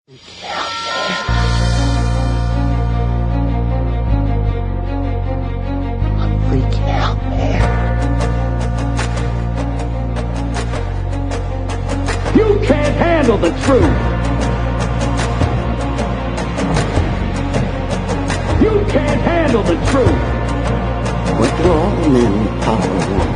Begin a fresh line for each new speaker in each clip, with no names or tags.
You can't handle the truth. You can't handle the truth.
What do all men power want?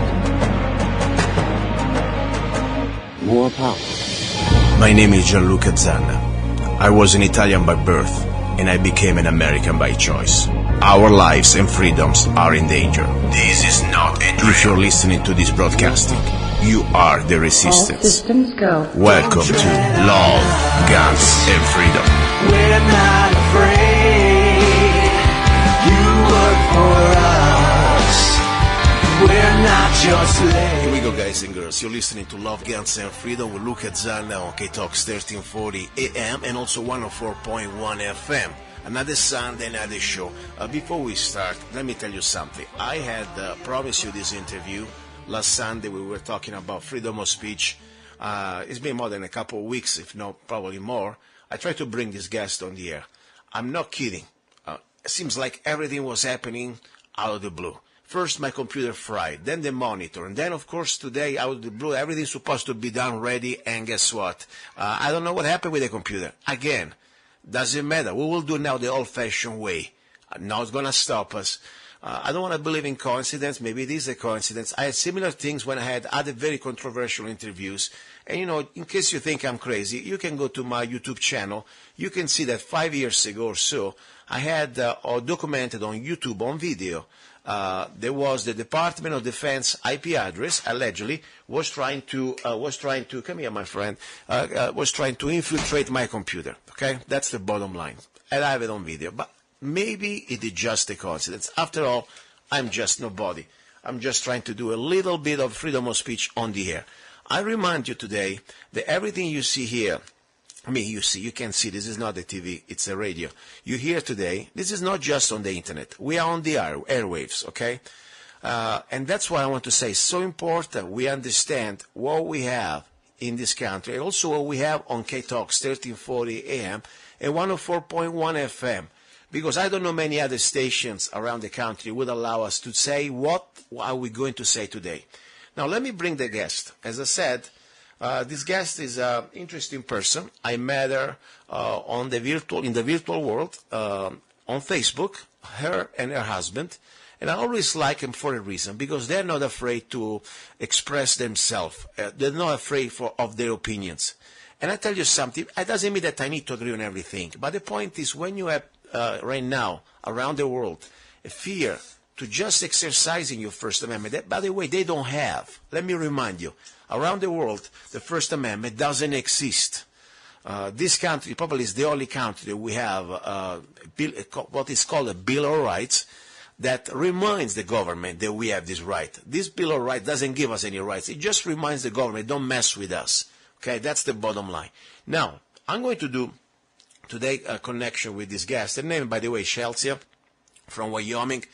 More power.
My name is luca-Zanna. I was an Italian by birth, and I became an American by choice. Our lives and freedoms are in danger. This is not a drill. If you're listening to this broadcasting, you are the resistance.
All systems go.
Welcome to Love, Guns, and Freedom.
We're not afraid. You work for us. We're not your slaves.
Here we go, guys and girls. You're listening to Love, Guns, and Freedom with luca-Zanna on K-Talks 1340 AM and also 104.1 FM. Another Sunday, another show. Before we start, let me tell you something. I had promised you this interview. Last Sunday we were talking about freedom of speech. It's been more than a couple of weeks, if not probably more. I tried to bring this guest on the air. I'm not kidding. It seems like everything was happening out of the blue. First, my computer fried, then the monitor, and then, of course, today, out of the blue, everything's supposed to be done ready, and guess what? I don't know what happened with the computer. Again, doesn't matter. We will do now the old-fashioned way. Now it's going to stop us. I don't want to believe in coincidence. Maybe it is a coincidence. I had similar things when I had other very controversial interviews. And, you know, in case you think I'm crazy, you can go to my YouTube channel. You can see that 5 years ago or so, I had documented on YouTube, on video, there was the Department of Defense IP address, allegedly, was trying to, come here, my friend, was trying to infiltrate my computer. Okay? That's the bottom line. And I have it on video. But maybe it is just a coincidence. After all, I'm just nobody. I'm just trying to do a little bit of freedom of speech on the air. I remind you today that everything you see here, you can see, this is not a TV, it's a radio. You hear today, this is not just on the internet. We are on the airwaves, okay? And that's why I want to say it's so important we understand what we have in this country, and also what we have on K-Talks 1340 AM and 104.1 FM. Because I don't know many other stations around the country would allow us to say what are we going to say today. Now let me bring the guest. As I said, this guest is an interesting person. I met her in the virtual world, on Facebook, her and her husband. And I always like them for a reason, because they're not afraid to express themselves. They're not afraid of their opinions. And I tell you something, it doesn't mean that I need to agree on everything. But the point is, when you have right now around the world a fear to just exercising your First Amendment, that, by the way, they don't have. Let me remind you, around the world, the First Amendment doesn't exist. This country probably is the only country that we have what is called a Bill of Rights that reminds the government that we have this right. This Bill of Rights doesn't give us any rights. It just reminds the government, don't mess with us. Okay, that's the bottom line. Now, I'm going to do today a connection with this guest. Her name, by the way, Chelsea from Wyoming.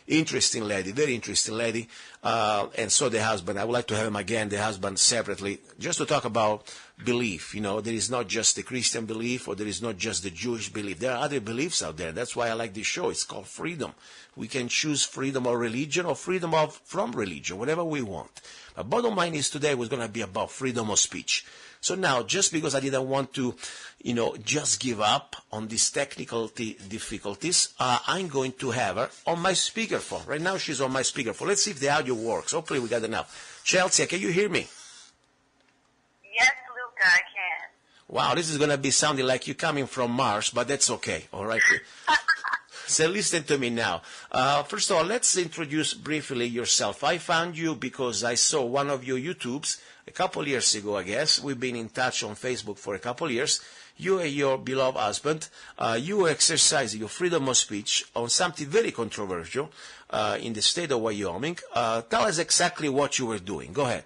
Interesting lady, very interesting lady. And so the husband, I would like to have him again, the husband separately, just to talk about belief. You know, there is not just the Christian belief, or there is not just the Jewish belief. There are other beliefs out there. That's why I like this show. It's called freedom. We can choose freedom of religion or freedom from religion, whatever we want. But bottom line is today was going to be about freedom of speech. So now, just because I didn't want to, just give up on these technical difficulties, I'm going to have her on my speakerphone. Right now, she's on my speakerphone. Let's see if the audio works. Hopefully, we got enough. Chelsea, can you hear me?
Yes, Luca, I can.
Wow, this is going to be sounding like you're coming from Mars, but that's okay. All right. So listen to me now. First of all, let's introduce briefly yourself. I found you because I saw one of your YouTubes a couple years ago, I guess. We've been in touch on Facebook for a couple years. You and your beloved husband, you were exercising your freedom of speech on something very controversial in the state of Wyoming. Tell us exactly what you were doing. Go ahead.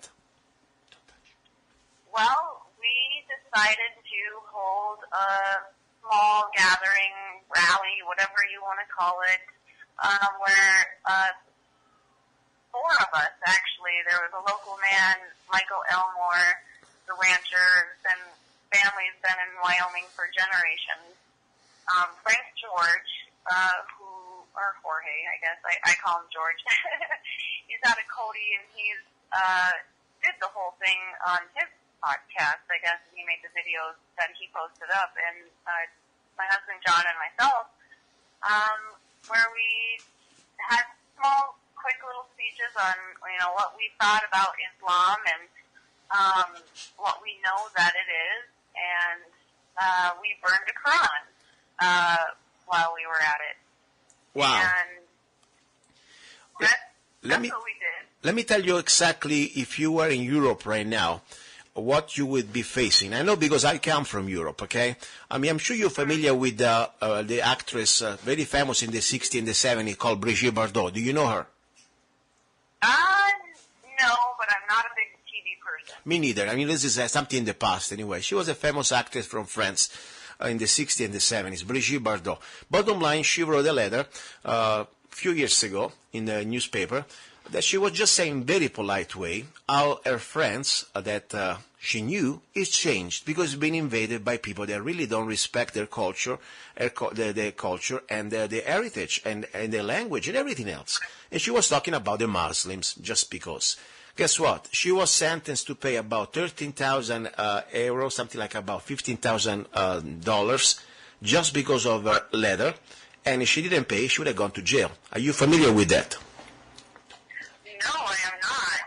Well, we decided to hold a small gathering, rally, whatever you want to call it, where four of us, actually. There was a local man, Michael Elmore, the rancher, and family's been in Wyoming for generations. Frank George, or Jorge, I guess. I call him George. He's out of Cody, and he's did the whole thing on his podcast, I guess, and he made the videos that he posted up. And my husband John and myself, where we had small, quick little speeches on, what we thought about Islam and what we know that it is, and we burned a Quran while we were at it.
Wow.
And that's what we did.
Let me tell you exactly, if you were in Europe right now, what you would be facing. I know because I come from Europe, okay? I mean, I'm sure you're familiar with the actress, very famous in the 60s and the 70s, called Brigitte Bardot. Do you know her?
No, but I'm not a big TV person.
Me neither. I mean, this is something in the past anyway. She was a famous actress from France in the 60s and the 70s, Brigitte Bardot. Bottom line, she wrote a letter a few years ago in the newspaper that she was just saying very polite way how her friends that she knew is changed because it's been invaded by people that really don't respect their culture, their culture and their heritage and their language and everything else. And she was talking about the Muslims just because. Guess what? She was sentenced to pay about 13,000 euros, something like about $15,000, just because of her letter. And if she didn't pay, she would have gone to jail. Are you familiar with that?
No, I am not.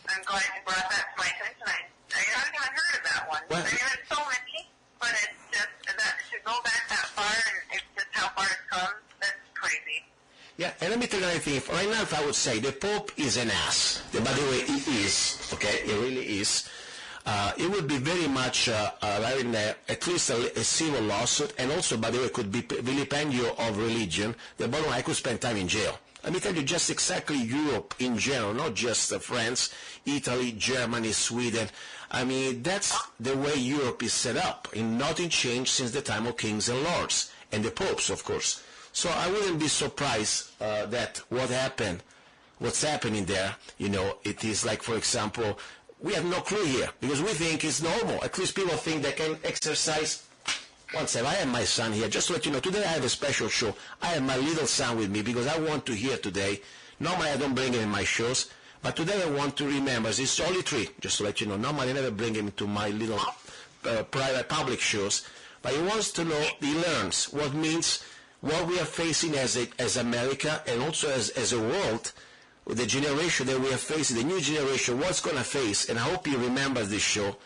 I'm glad you brought that to my attention. I haven't even heard of that one.
Well,
I mean, there's so many, but it's just that to go back that far, and it's just how far it's come. That's crazy.
Yeah, and let me tell you another thing. Right now, if I would say the Pope is an ass, by the way, he is, okay, he really is, it would be very much having at least a civil lawsuit, and also, by the way, could be vilipendio of religion. The bottom line, I could spend time in jail. Let me tell you just exactly Europe in general, not just France, Italy, Germany, Sweden. I mean, that's the way Europe is set up, and nothing changed since the time of kings and lords, and the popes, of course. So I wouldn't be surprised that what's happening there, it is like, for example, we have no clue here, because we think it's normal. At least people think they can exercise. One second, I have my son here. Just to let you know, today I have a special show. I have my little son with me because I want to hear today. Normally I don't bring him in my shows, but today I want to remember. It's only 3, just to let you know. Normally I never bring him to my little private public shows. But he wants to know, he learns what means what we are facing as America and also as a world, with the generation that we are facing, the new generation, what's going to face. And I hope he remembers this show.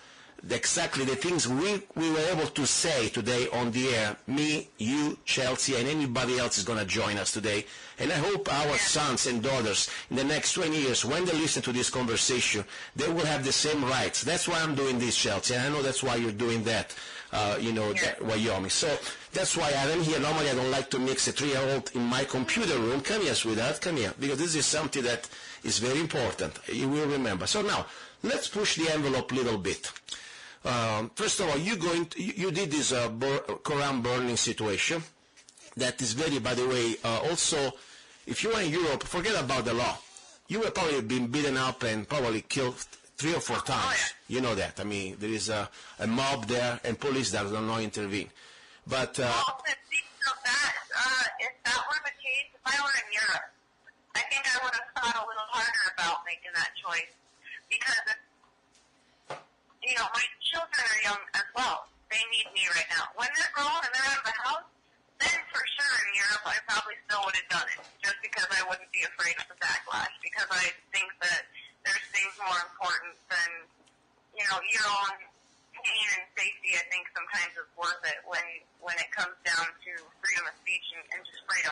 Exactly the things we were able to say today on the air, me, you, Chelsea, and anybody else is going to join us today. And I hope our sons and daughters in the next 20 years, when they listen to this conversation, they will have the same rights. That's why I'm doing this, Chelsea, and I know that's why you're doing that, that Wyoming. So that's why I'm here. Normally I don't like to mix a 3-year-old in my computer room. Come here, sweetheart, come here, because this is something that is very important. You will remember. So now, let's push the envelope a little bit. First of all, you did this Quran burning situation. That is very, by the way, also, if you were in Europe, forget about the law. You would probably been beaten up and probably killed 3 or 4 times.
Oh, yeah.
You know that. I mean, there is a mob there and police that don't know intervene. But
well, speaking of that, if that were the case, if I were in Europe, I think I would have thought a little harder about making that choice, because my children are young as well. They need me right now. When they're grown and they're out of the house, then for sure in Europe I probably still would have done it, just because I wouldn't be afraid of the backlash, because I think that there's things more important than, your own pain and safety. I think sometimes is worth it when it comes down to freedom of speech and just freedom.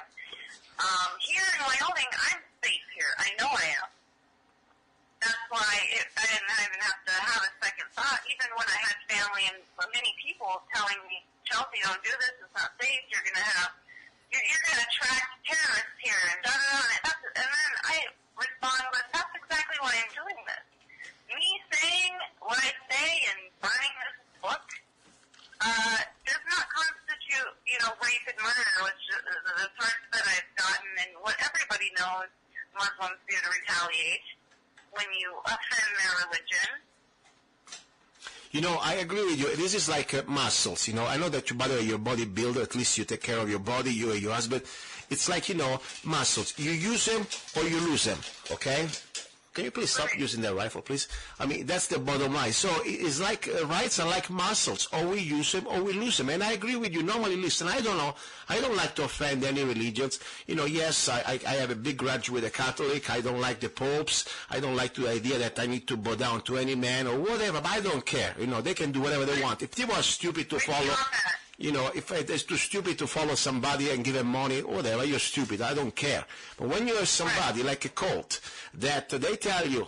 Here in Wyoming, I'm safe here. I know I am. That's why I didn't even have to have a second thought, even when I had family and many people telling me, Chelsea, don't do this, it's not safe, you're going to attract terrorists here, and da-da-da. And then I respond with, that's exactly why I'm doing this. Me saying what I say and burning this book does not constitute, rape and murder, which is the threats that I've gotten, and what everybody knows Muslims do to retaliate when you offend their religion.
You know, I agree with you. This is like muscles, you know. I know that you, by the way, you're a bodybuilder. At least you take care of your body, you and your husband. It's like, you know, muscles. You use them or you lose them, okay? Can you please stop using that rifle, please? I mean, that's the bottom line. So it's like rights are like muscles. Or we use them or we lose them. And I agree with you. Normally, listen, I don't know. I don't like to offend any religions. You know, yes, I have a big grudge with the Catholic. I don't like the popes. I don't like the idea that I need to bow down to any man or whatever. But I don't care. You know, they can do whatever they want. If people are stupid to follow... You know, if it's too stupid to follow somebody and give them money, whatever, you're stupid. I don't care. But when you have somebody like a cult that they tell you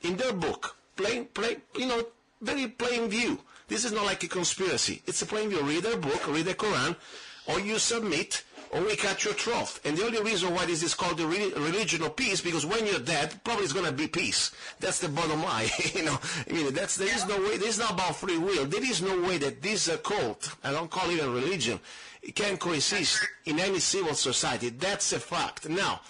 in their book, plain, you know, very plain view. This is not like a conspiracy. It's a plain view. Read their book, read the Quran, or you submit, or we cut your throat. And the only reason why this is called the religion of peace, because when you're dead, probably it's going to be peace. That's the bottom line. You know, I mean, there is no way. This is not about free will. There is no way that this cult, I don't call it a religion, it can coexist in any civil society. That's a fact. Now,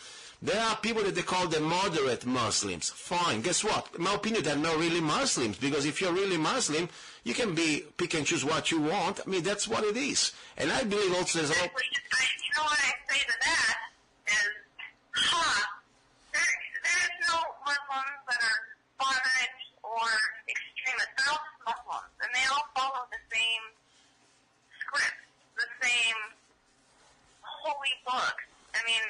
there are people that they call the moderate Muslims. Fine. Guess what? In my opinion, they're not really Muslims, because if you're really Muslim, you can pick and choose what you want. I mean, that's what it is. And I believe also there's all...
You know what I say to that is, there's no Muslims that are moderate or extremist. They're all just Muslims, and they all follow the same script, the same holy book. I mean,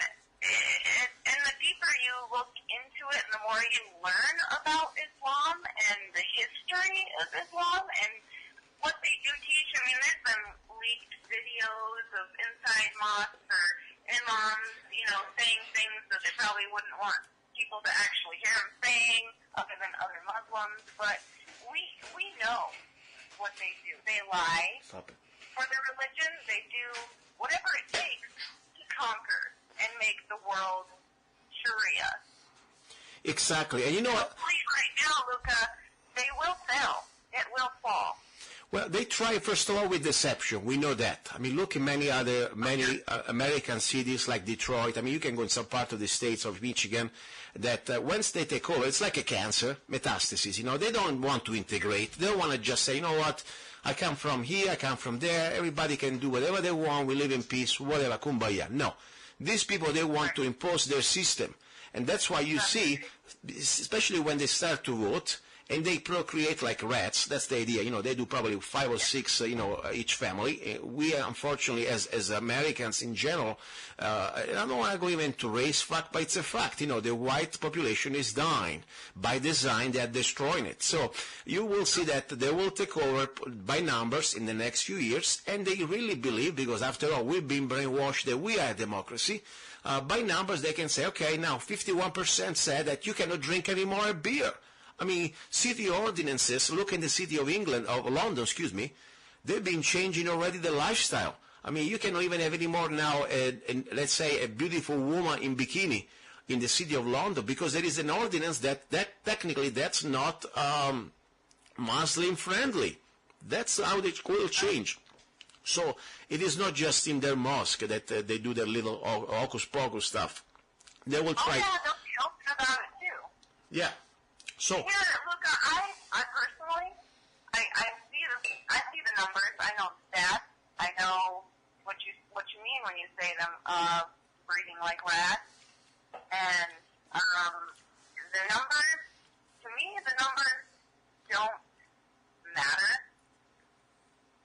and the deeper you look into it, and the more you learn about Islam and the history of Islam and what they do teach. I mean, there's been leaked videos of inside mosques or imams, you know, saying things that they probably wouldn't want people to actually hear them saying, other than other Muslims. But we know what they do. They lie for their religion. They do whatever it takes to conquer and make the world Sharia.
Exactly. And you know what?
Right now, Luca, they will fail. It will fall.
Well, they try, first of all, with deception. We know that. I mean, look at many American cities like Detroit. I mean, you can go in some part of the states of Michigan that once they take over, it's like a cancer, metastasis. You know, they don't want to integrate. They don't want to just say, you know what, I come from here, I come from there, everybody can do whatever they want, we live in peace, whatever, kumbaya. No. These people, they want to impose their system. And that's why you see, especially when they start to vote, and they procreate like rats. That's the idea. You know, they do probably 5 or 6, you know, each family. We, unfortunately, as Americans in general, I don't want to go even to race fact, but it's a fact. You know, the white population is dying. By design, they are destroying it. So you will see that they will take over by numbers in the next few years, and they really believe, because after all, we've been brainwashed that we are a democracy. By numbers, they can say, okay, now 51% said that you cannot drink any more beer. I mean, city ordinances, look in the city of London, they've been changing already the lifestyle. I mean, you cannot even have any more now, let's say, a beautiful woman in bikini in the city of London, because there is an ordinance that technically that's not Muslim friendly. That's how it will change. So it is not just in their mosque that they do their little hocus pocus stuff. They will try.
Oh yeah, they'll be open about it too.
Yeah. So
here, look, I personally, I see the numbers. I know stats. I know what you mean when you say them breeding like rats. And the numbers, to me, the numbers don't matter.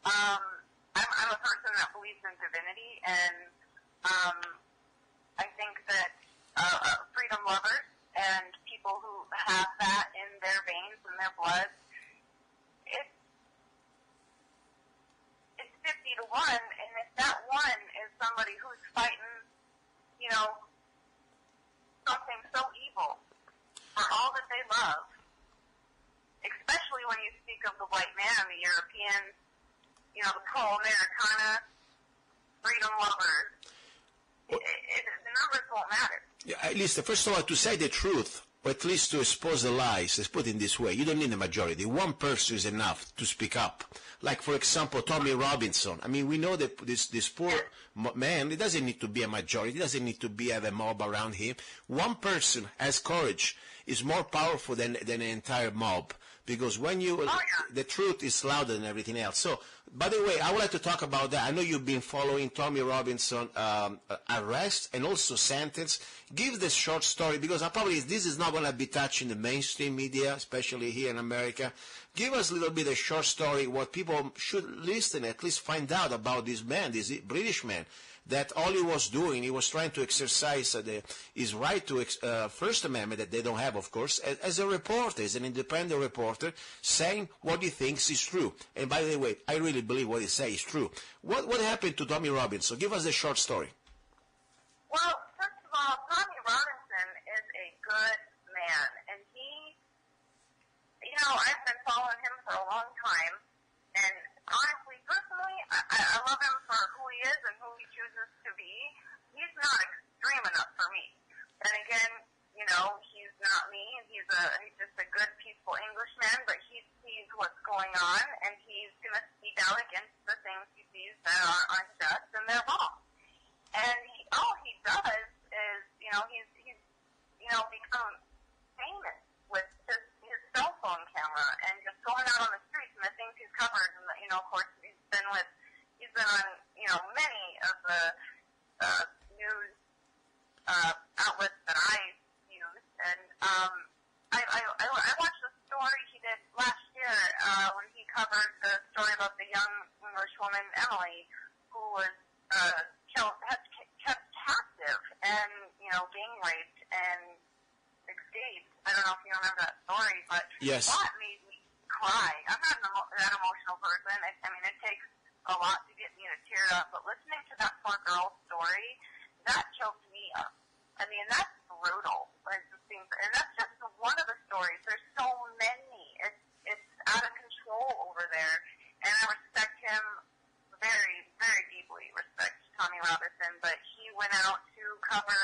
I'm a person that believes in divinity, and I think that freedom lovers and people who have that in their veins and their blood, it's 50 to 1, and if that one is somebody who's fighting, you know, something so evil for all that they love, especially when you speak of the white man, the European, you know, the pro-Americana freedom lovers, the numbers won't matter.
Yeah, at least, first of all, to say the truth, or at least to expose the lies, let's put it in this way, you don't need a majority. One person is enough to speak up. Like, for example, Tommy Robinson. I mean, we know that this poor man, it doesn't need to be a majority. It doesn't need to have a mob around him. One person has courage, is more powerful than an entire mob. because when you, the truth is louder than everything else. So, by the way, I would like to talk about that. I know you've been following Tommy Robinson arrest and also sentence. Give the short story, because this is not going to be touching the mainstream media, especially here in America. Give us a little bit of short story, what people should listen, at least find out about this man, this British man, that all he was doing, he was trying to exercise his right to First Amendment, that they don't have, of course, as a reporter, as an independent reporter, saying what he thinks is true. And by the way, I really believe what he says is true. What happened to Tommy Robinson? Give us the short story.
Well, first of all, Tommy Robinson is a good man, and he, I've been following him for a long time, and honestly, personally, I love him for who he is and who he chooses to be. He's not extreme enough for me. And again, he's not me, and he's just a good, peaceful Englishman, but he sees what's going on, and he's going to speak out against the things he sees that aren't just, and they're wrong. And all he does is, he's become famous with just his cell phone camera and just going out on the streets and the things he's covered. And, of course, he's been on, many of the news outlets that I use. And I watched the story he did last year when he covered the story about the young English woman, Emily, who was kept captive and, gang raped and escaped. I don't know if you remember that story, but
yes.
That made me cry. I'm not that emotional person. It takes a lot to get me to tear up, but listening to that poor girl's story, that choked me up. That's brutal. And that's just one of the stories. There's so many. It's out of control over there, and I respect him very, very deeply. Respect Tommy Robinson, but he went out to cover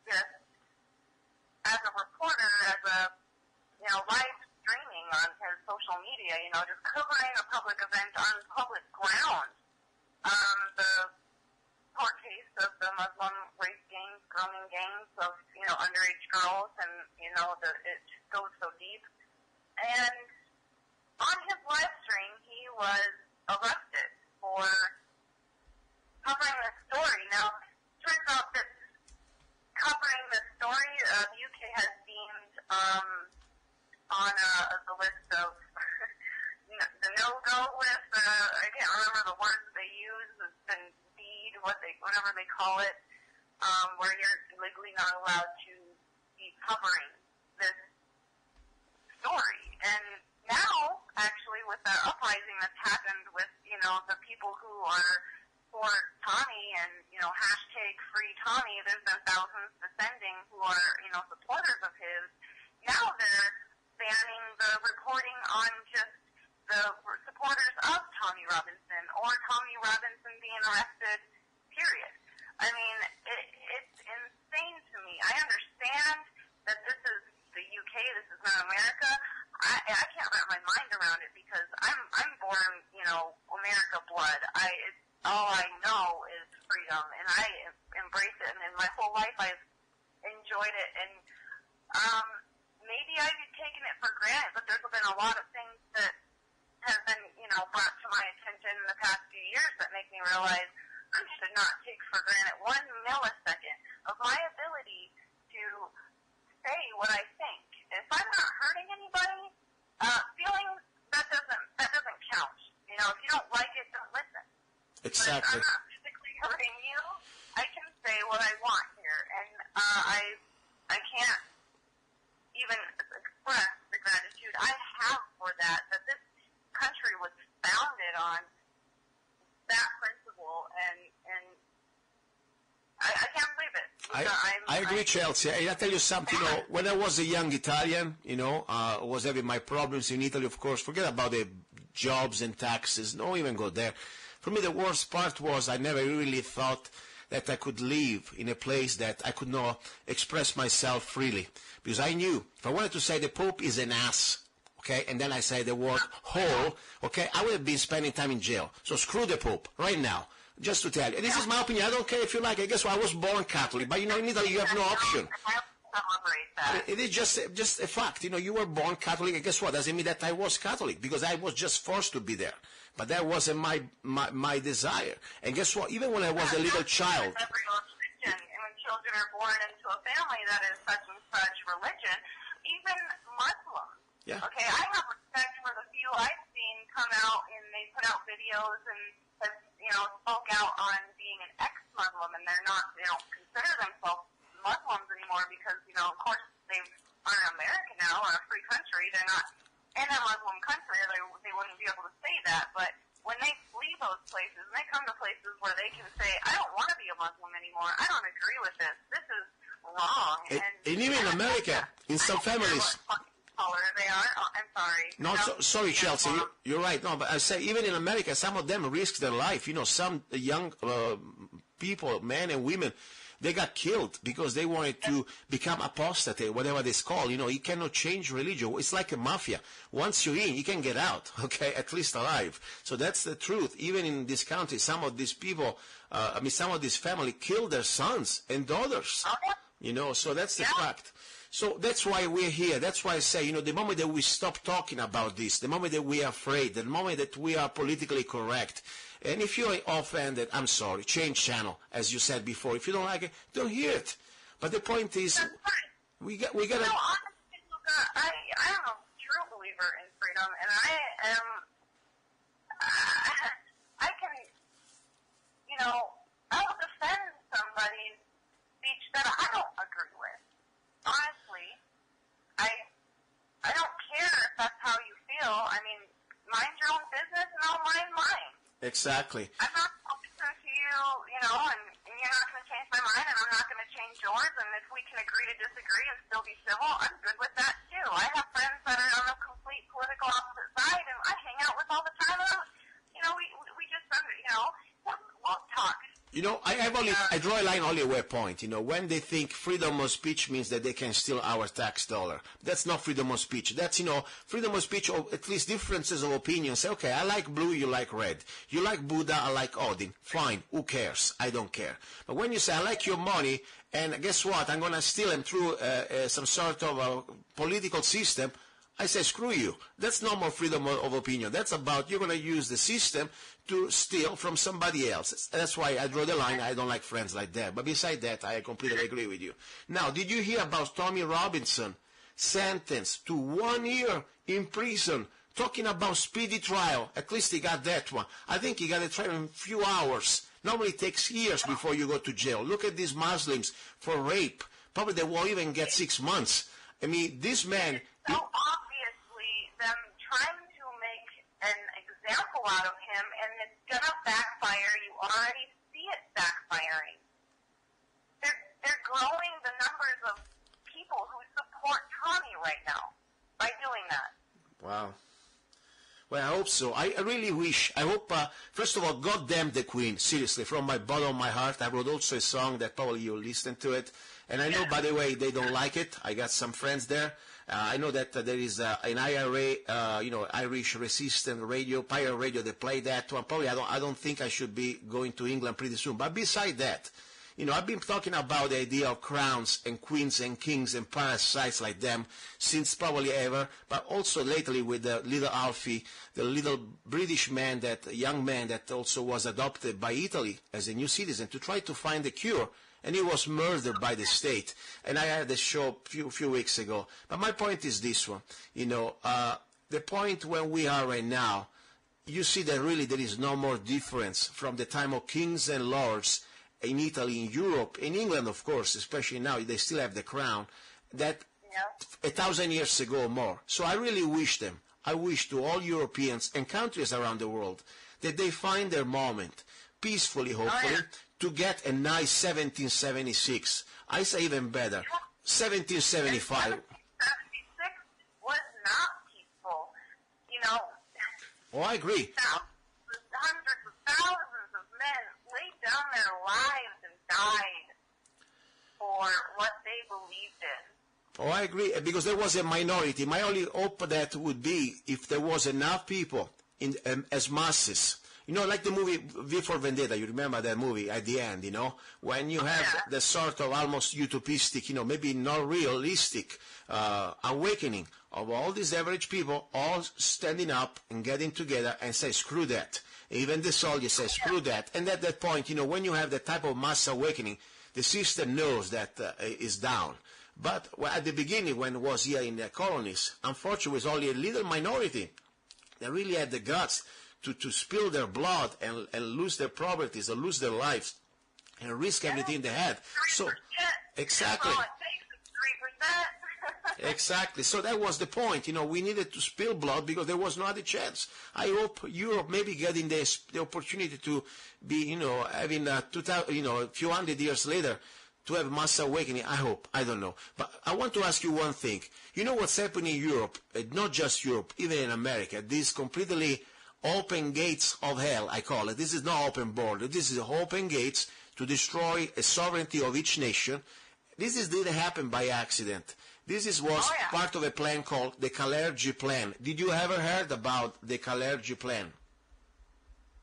this as a reporter, as a live streaming on his social media, just covering a public event on public ground. The court case of the Muslim rape gangs, grooming gangs of, underage girls, and, it goes so deep. And on his live stream, he was arrested for covering this story. Now, it turns out that covering this story, the UK has deemed on the list of the no-go list. I can't remember the words they use. It's been deed, whatever they call it, where you're legally not allowed to be covering this story. And now, actually, with the uprising that's happened with, the people who are for Tommy and, hashtag free Tommy, there's been thousands descending who are, supporters of his. Now they're banning the reporting on just the supporters of Tommy Robinson or Tommy Robinson being arrested, period. It's insane to me. I understand that this is the UK, this is not America. I can't wrap my mind around it because I'm born, America blood. All I know is freedom, and I embrace it. And in my whole life, I've enjoyed it. And maybe I've taken it for granted, but there's been a lot of things that have been, brought to my attention in the past few years that make me realize I should not take for granted 1 millisecond of my ability to say what I think. If I'm not hurting anybody, feelings that doesn't count. If you don't like it, don't listen.
Exactly.
But if I'm not physically hurting you, I can say what I want here, and I can't even express the gratitude I have for that this country was founded on that principle, and I can't believe it.
I agree, Chelsea. I'll tell you something. When I was a young Italian, I was having my problems in Italy, of course. Forget about the jobs and taxes. Don't even go there. For me, the worst part was I never really thought that I could live in a place that I could not express myself freely. Because I knew if I wanted to say the Pope is an ass, okay, and then I say the word whole, okay, I would have been spending time in jail. So screw the Pope right now. Just to tell you. This is my opinion. I don't care if you like it. Guess what? I was born Catholic. But, in Italy, you have no option.
celebrate that.
It is just a fact. You were born Catholic, and guess what? Doesn't mean that I was Catholic, because I was just forced to be there. But that wasn't my desire. And guess what? Even when I was a little child.
Every religion, and when children are born into a family that is such and such religion, even Muslims.
Yeah.
Okay, I have respect for the few I've seen come out and they put out videos and have, spoke out on being an ex-Muslim, and they don't consider themselves Muslims anymore because, of course, they aren't American now or a free country. They're not in a Muslim country, or they wouldn't be able to say that. But when they flee those places, and they come to places where they can say, I don't want to be a Muslim anymore. I don't agree with this. This is wrong.
And even in America, in some families.
Color they are. Oh, I'm sorry.
No, sorry, Chelsea. You're right. No, but I say even in America, some of them risk their life. Some young people, men and women, they got killed because they wanted to become apostate, whatever it's called. You cannot change religion. It's like a mafia. Once you're in, you can get out, okay, at least alive. So that's the truth. Even in this country, some of these people, some of these family killed their sons and daughters. So that's the fact. So that's why we're here. That's why I say, the moment that we stop talking about this, the moment that we are afraid, the moment that we are politically correct, and if you're offended, I'm sorry, change channel, as you said before. If you don't like it, don't hear it. But the point is, we got to...
honestly, Luca, I am a true believer in freedom, and I can, I'll defend somebody's speech that I don't agree with. Honestly, I don't care if that's how you feel. I mean, mind your own business and I'll mind mine.
Exactly.
I'm not going to listen to you, and you're not going to change my mind, and I'm not going to change yours. And if we can agree to disagree and still be civil, I'm good with that too. I have friends that are on a complete political opposite side, and I hang out with all the time. And we just, we'll talk.
I draw a line only at a point. When they think freedom of speech means that they can steal our tax dollar. That's not freedom of speech. That's, freedom of speech, or at least differences of opinion. Say, okay, I like blue, you like red. You like Buddha, I like Odin. Fine, who cares? I don't care. But when you say, I like your money, and guess what? I'm going to steal them through some sort of political system, I say, screw you. That's no more freedom of opinion. That's about you're going to use the system to steal from somebody else. That's why I draw the line. I don't like friends like that. But beside that, I completely agree with you. Now, did you hear about Tommy Robinson sentenced to 1 year in prison, talking about speedy trial? At least he got that one. I think he got a trial in a few hours. Normally it takes years before you go to jail. Look at these Muslims for rape. Probably they won't even get 6 months. I mean, this man...
So obviously, them trying to make an example out of him, and it's going to backfire. You already see it backfiring. They're growing the numbers of people who support Tommy right now by doing that.
Wow. Well, I hope so. I really wish. I hope, first of all, God damn the Queen. Seriously, from my bottom of my heart. I wrote also a song that probably you'll listen to it. And I know, by the way, they don't like it. I got some friends there. I know that there is an IRA, Irish Resistance Radio, Pirate Radio, they play that one. Probably I don't think I should be going to England pretty soon. But beside that, I've been talking about the idea of crowns and queens and kings and parasites like them since probably ever, but also lately with the little Alfie, the little British man, that young man that also was adopted by Italy as a new citizen to try to find a cure. And he was murdered by the state. And I had a show a few weeks ago. But my point is this one. The point where we are right now, you see that really there is no more difference from the time of kings and lords in Italy, in Europe, in England, of course, especially now, they still have the crown, that 1,000 years ago or more. So I really wish them, I wish to all Europeans and countries around the world that they find their moment, peacefully, hopefully, to get a nice 1776. I say even better, 1775.
1776 was not peaceful.
Oh, I agree.
Hundreds of thousands of men laid down their lives and died for what they believed in.
Oh, I agree, because there was a minority. My only hope that would be if there was enough people as masses, like the movie V for Vendetta. You remember that movie at the end, when you have the sort of almost utopistic, maybe not realistic awakening of all these average people all standing up and getting together and say, screw that. Even the soldiers say, screw that. And at that point, when you have that type of mass awakening, the system knows that is down. But at the beginning, when it was here in the colonies, unfortunately, it was only a little minority that really had the guts to spill their blood and lose their properties or lose their lives and risk everything they had.
3%.
So, exactly.
That's all it takes is 3%.
Exactly. So that was the point. We needed to spill blood because there was no other chance. I hope Europe maybe getting the opportunity to be, having 2000, a few hundred years later to have mass awakening. I hope. I don't know. But I want to ask you one thing. You know what's happening in Europe, not just Europe, even in America, these completely open gates of hell, I call it. This is not open border. This is open gates to destroy a sovereignty of each nation. This didn't happen by accident. This was part of a plan called the Kalergi-plan. Did you ever heard about the Kalergi-plan?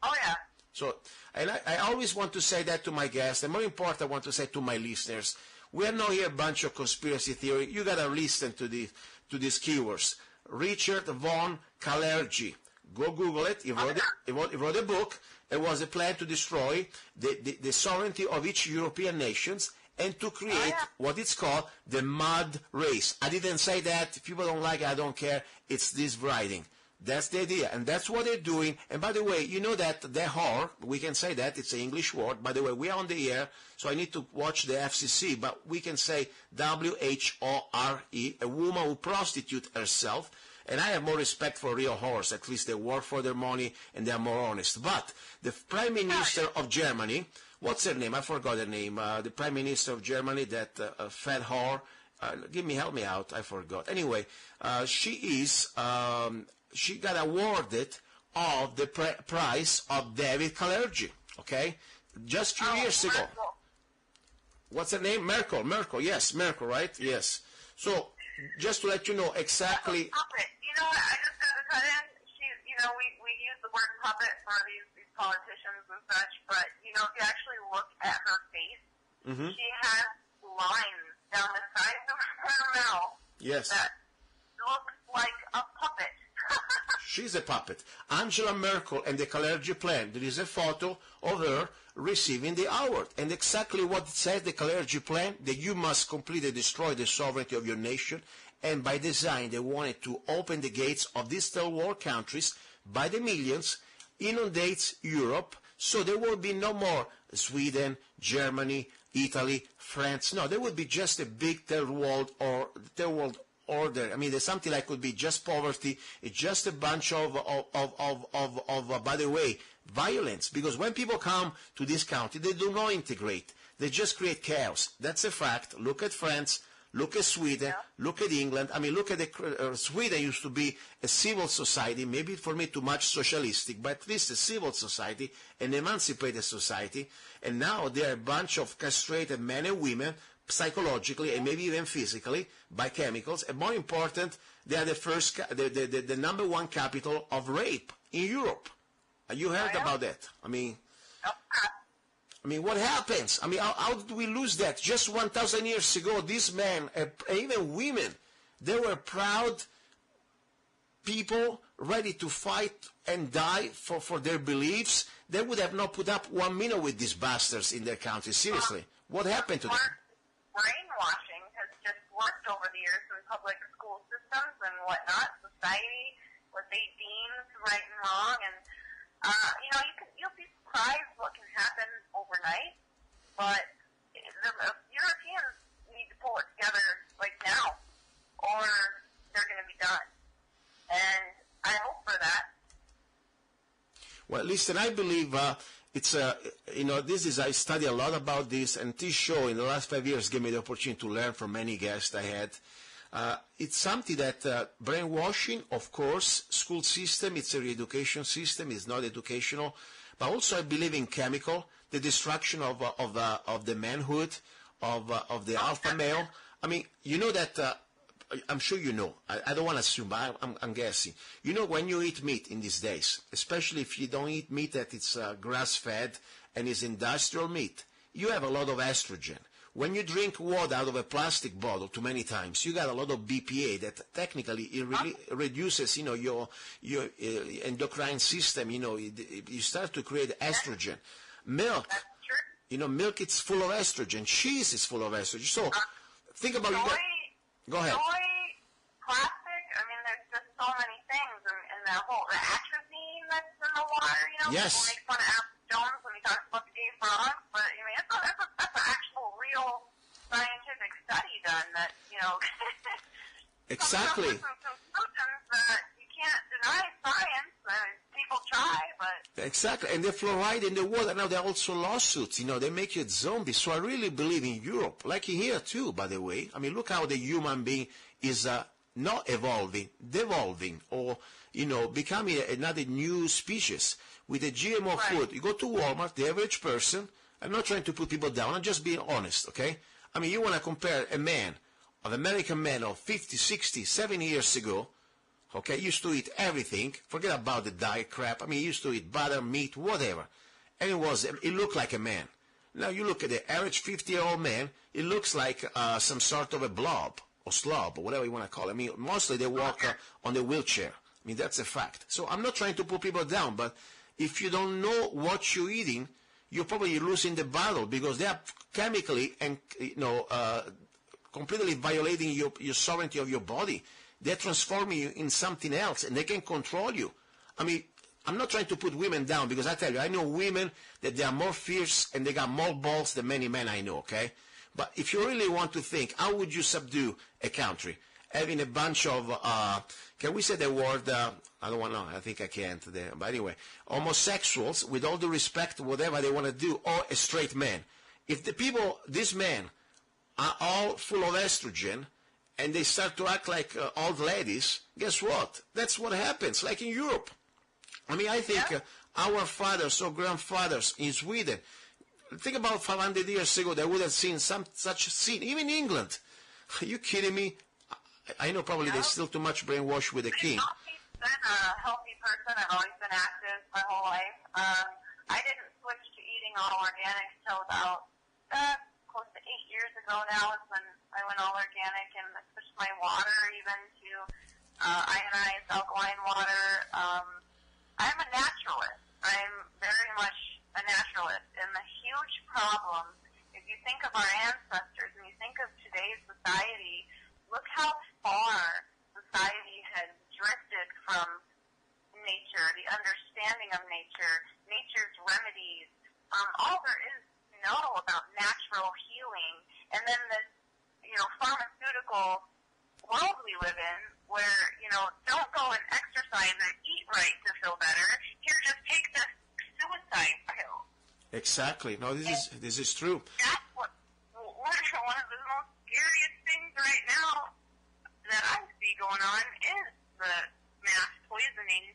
Oh, yeah.
So, and I always want to say that to my guests, and more important, I want to say to my listeners, we are not here a bunch of conspiracy theory. You got to listen to these keywords. Richard von Kalergi. Go Google it. He wrote a book. It was a plan to destroy the sovereignty of each European nations and to create what it's called the mud race. I didn't say that. If people don't like it, I don't care. It's this writing. That's the idea, and that's what they're doing. And by the way, you know that the whore, we can say that, it's an English word. By the way, we are on the air, so I need to watch the FCC, but we can say W-H-O-R-E, a woman who prostitutes herself. And I have more respect for real whores. At least they work for their money and they're more honest. But the Prime Minister of Germany, what's her name? I forgot her name. The Prime Minister of Germany, that fat whore. Help me out. I forgot. Anyway, she got awarded of the prize of David Kalergi. Okay, just 2 years ago. What's her name? Merkel. Yes, Merkel. Right? Yes. So just to let you know exactly.
Puppet. You know what? I just got to cut in. We use the word puppet for these politicians and such, but if you actually look at her face, she has lines down the sides of her mouth.
Yes.
That looks like a puppet.
She's a puppet. Angela Merkel and the Kalergi-plan. There is a photo of her receiving the award. And exactly what it says, the Kalergi-plan, that you must completely destroy the sovereignty of your nation. And by design, they wanted to open the gates of these third world countries by the millions, inundates Europe, so there will be no more Sweden, Germany, Italy, France. No, there would be just a big third world order. I mean, there's something like could be just poverty. It's just a bunch of by the way, violence. Because when people come to this country, they do not integrate. They just create chaos. That's a fact. Look at France. Look at Sweden. Look at England. I mean, look at Sweden used to be a civil society, maybe for me too much socialistic, but at least a civil society, an emancipated society. And now they are a bunch of castrated men and women, psychologically and maybe even physically, by chemicals. And more important, they are the number one capital of rape in Europe. You heard about that? I mean, what happens? I mean, how did we lose that? Just 1,000 years ago, these men, even women, they were proud people ready to fight and die for their beliefs. They would have not put up 1 minute with these bastards in their country. Seriously. What happened to them?
Brainwashing has just worked over the years in public school systems and whatnot, society, what they deem right and wrong, and you'll be surprised what can happen overnight, but the Europeans need to pull it together like now, or they're going to be done, and I hope for that.
Well, listen, I believe I study a lot about this, and this show in the last 5 years gave me the opportunity to learn from many guests I had. It's something that brainwashing, of course, school system, it's a re-education system, it's not educational, but also I believe in chemical, the destruction of the manhood, of the alpha male. I mean, you know that I'm sure you know. I don't want to assume, but I'm guessing. You know, when you eat meat in these days, especially if you don't eat meat that it's grass-fed and is industrial meat, you have a lot of estrogen. When you drink water out of a plastic bottle too many times, you got a lot of BPA that technically it really reduces, your endocrine system. You start to create estrogen. Milk, milk it's full of estrogen. Cheese is full of estrogen. So think about
soy,
Go ahead.
Soy, plastic. I mean, there's just so many things, and the atrazine that's in the water.
Yes.
People make fun of Alex Jones when he talks about the gay frogs, but I mean, that's an actual real scientific study done that
Exactly.
Some symptoms that you can't deny science. People try, but
exactly. And the fluoride in the water. Now there are also lawsuits. They make you zombies. So I really believe in Europe, like here too. By the way, I mean, look how the human being is not evolving, devolving, or becoming another new species with a GMO food. You go to Walmart, the average person. I'm not trying to put people down. I'm just being honest, okay? I mean, you want to compare a man, an American man of 50, 60, 70 years ago, okay, used to eat everything. Forget about the diet crap. I mean, he used to eat butter, meat, whatever. And it looked like a man. Now you look at the average 50-year-old man, it looks like some sort of a blob or slob or whatever you want to call it. I mean, mostly they walk on the wheelchair. I mean, that's a fact. So I'm not trying to put people down, but if you don't know what you're eating, you're probably losing the battle because they are chemically and completely violating your sovereignty of your body. They're transforming you in something else, and they can control you. I mean, I'm not trying to put women down because I tell you, I know women that they are more fierce and they got more balls than many men I know, okay? But if you really want to think, how would you subdue a country? Having a bunch of, can we say the word, I don't want to know, I think I can't, but anyway, homosexuals, with all due respect, whatever they want to do, or a straight man. If these men are all full of estrogen, and they start to act like old ladies, guess what? That's what happens, like in Europe. I mean, I think our fathers or grandfathers in Sweden, think about 500 years ago, they would have seen such scene, even in England. Are you kidding me? I know probably there's still too much brainwash with the king.
I've always been a healthy person. I've always been active my whole life. I didn't switch to eating all organic until about close to 8 years ago now is when I went all organic and I switched my water even to ionized alkaline water. I'm a naturalist. I'm very much a naturalist. And the huge problem, if you think of our ancestors and you think of today's society, look how far society has drifted from nature, the understanding of nature, nature's remedies. All there is to know about natural healing, and then this, pharmaceutical world we live in, where don't go and exercise or eat right to feel better. Here, just take this suicide pill.
Exactly. No, this is true.
That's one of the most scariest things right now that I see going on is the mass poisoning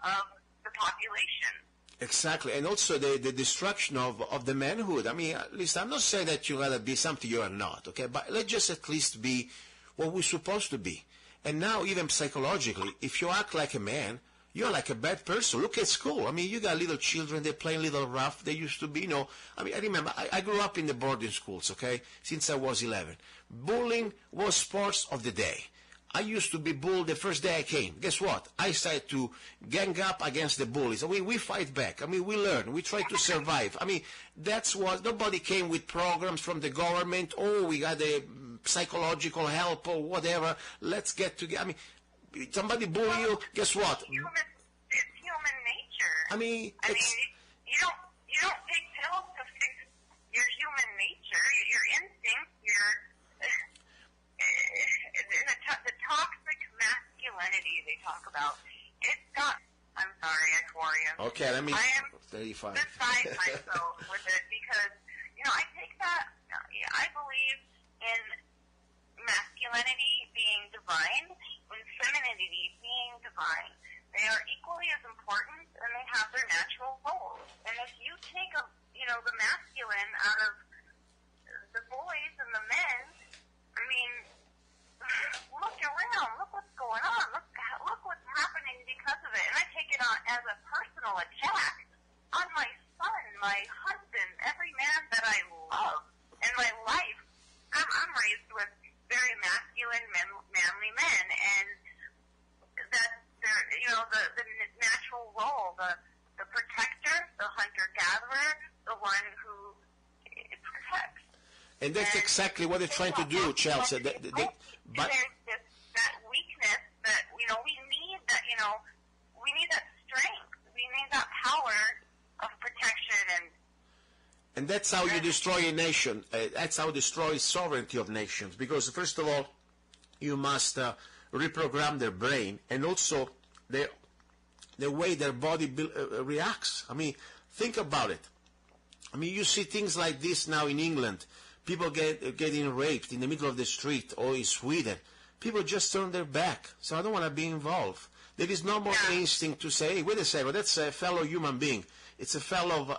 of the population.
Exactly, and also the destruction of the manhood. I mean, at least I'm not saying that you gotta be something you are not, okay? But let's just at least be what we're supposed to be. And now, even psychologically, if you act like a man, you're like a bad person. Look at school. I mean, you got little children, they're playing little rough. They used to be, I mean, I remember, I grew up in the boarding schools, okay, since I was 11. Bullying was sports of the day. I used to be bullied the first day I came. Guess what? I started to gang up against the bullies. I mean, we fight back. I mean, we learn. We try to survive. I mean, that's what, nobody came with programs from the government. Oh, we got a psychological help or whatever. Let's get together. I mean, somebody bully you, guess what?
It's human nature.
I mean,
you don't take pills to fix your human nature, your instincts, the toxic masculinity they talk about. It's got. I'm sorry, Aquarium.
Okay, let me.
I am
35.
beside myself with it because I take that. I believe in masculinity being divine and femininity being divine. They are equally as important, and they have their natural roles. And if you take the masculine out of the boys and the men, I mean, look at as a personal attack on my son, my husband, every man that I love in my life. I'm raised with very masculine, manly men, and that's the natural role, the protector, the hunter-gatherer, the one who protects.
And that's exactly what they're trying to do, Chelsea.
But there's that weakness that, we need that, we need that strength. We need that power of protection.
And that's how you destroy a nation. That's how you destroy sovereignty of nations. Because, first of all, you must reprogram their brain, and also the way their body reacts. I mean, think about it. I mean, you see things like this now in England. People getting raped in the middle of the street, or in Sweden. People just turn their back. So I don't want to be involved. There is no more instinct to say, hey, wait a second, that's a fellow human being. It's a fellow,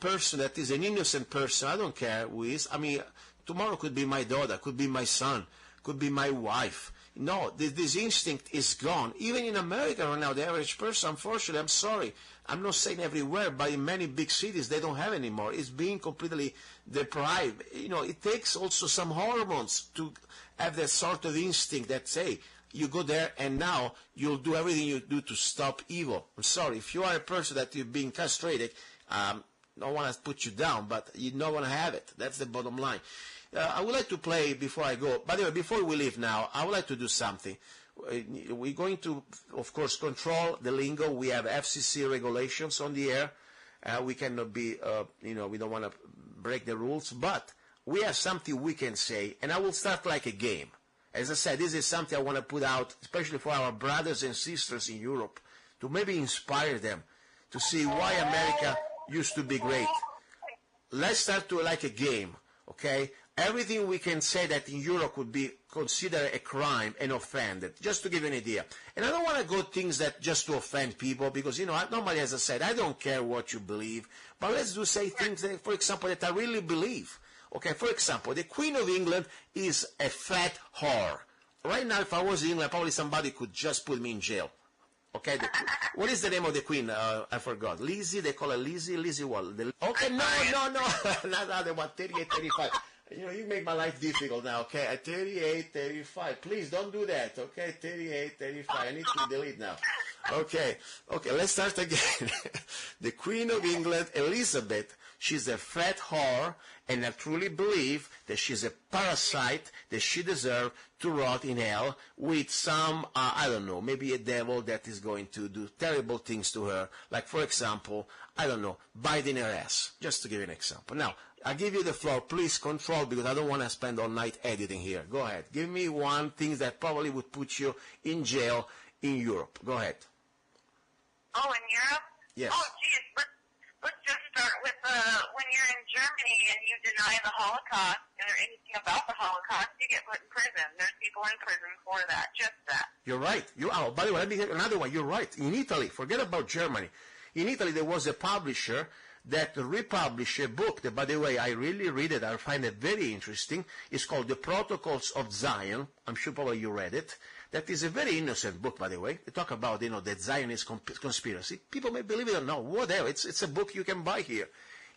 person that is an innocent person. I don't care who is. I mean, tomorrow could be my daughter, could be my son, could be my wife. No, this instinct is gone. Even in America right now, the average person, unfortunately, I'm sorry, I'm not saying everywhere, but in many big cities, they don't have anymore. It's being completely deprived. It takes also some hormones to have that sort of instinct that say, you go there and now you'll do everything you do to stop evil. I'm sorry, if you are a person that you're being castrated, I don't want to put you down, but you don't want to have it. That's the bottom line. I would like to play before I go. By the way, before we leave now, I would like to do something. We're going to, of course, control the lingo. We have FCC regulations on the air. We cannot be, we don't want to break the rules, but we have something we can say, and I will start like a game. As I said, this is something I want to put out, especially for our brothers and sisters in Europe, to maybe inspire them to see why America used to be great. Let's start to like a game, okay? Everything we can say that in Europe would be considered a crime and offended, just to give you an idea. And I don't want to go things that just to offend people, because, normally, as I said, I don't care what you believe, but let's say things, that, for example, that I really believe. Okay, for example, the Queen of England is a fat whore. Right now, if I was in England, probably somebody could just put me in jail. Okay, what is the name of the Queen? I forgot. Lizzie, they call her Lizzie. Lizzie what? Okay, no, not other one, 38, 35. You make my life difficult now, okay? At 38, 35. Please, don't do that, okay? 38, 35. I need to delete now. Okay, let's start again. The Queen of England, Elizabeth, she's a fat whore, and I truly believe that she's a parasite, that she deserves to rot in hell with some, I don't know, maybe a devil that is going to do terrible things to her, like, for example, I don't know, biting her ass, just to give you an example. Now, I give you the floor. Please control, because I don't want to spend all night editing here. Go ahead. Give me one thing that probably would put you in jail in Europe. Go ahead.
Oh, in Europe?
Yes.
Oh, geez. Let's just start with when you're in Germany and you deny the Holocaust or anything about the Holocaust, you get put in prison. There's people in prison for that, just that.
You're right. By the way, let me get another one. You're right. In Italy, forget about Germany. In Italy, there was a publisher that republished a book that, by the way, I really read it. I find it very interesting. It's called The Protocols of Zion. I'm sure probably you read it. That is a very innocent book, by the way. They talk about, the Zionist conspiracy. People may believe it or not, whatever. It's a book you can buy here.